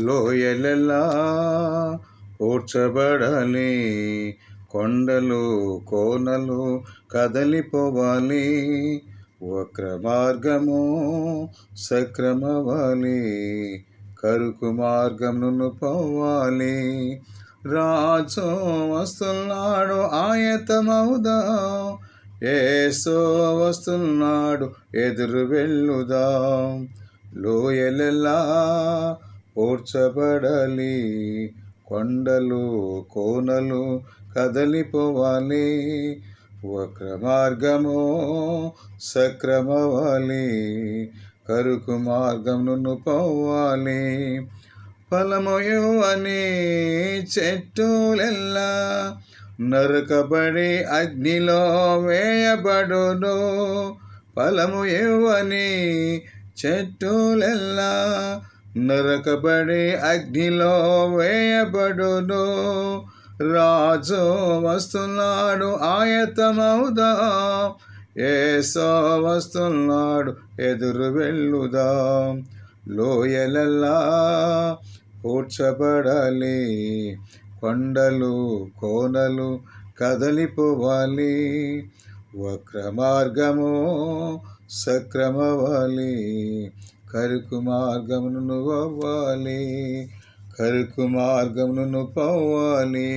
లోయలెల్లా పూడ్చబడాలి, కొండలు కోనలు కదలిపోవాలి, వక్ర మార్గము సక్రమవాలి, కరుకు మార్గమును పోవాలి. రాజు వస్తున్నాడు ఆయతమవుదాం, యేసు వస్తున్నాడు ఎదురు వెళ్ళుదాం. లోయలెల్లా పూడ్చబడాలి, కొండలు కోనలు కదలిపోవాలి, వక్ర మార్గము సక్రమవాలి, కరుకు మార్గమును పోవాలి. ఫలము ఇవ్వని చెట్టులెల్లా నరకబడి అగ్నిలో వేయబడును. ఫలము ఇవ్వని చెట్టులెల్లా నరకబడి అగ్నిలో వేయబడును. రాజు వస్తున్నాడు ఆయతమవుదాం, యేసు వస్తున్నాడు ఎదురు వెళ్ళుదాం. లోయలెల్లా పూడ్చబడాలి, కొండలు కోనలు కదలిపోవాలి, వక్ర మార్గము సక్రమవాలి, కరుకు మార్గమును పోవాలి, కరుకు మార్గమును పోవాలి.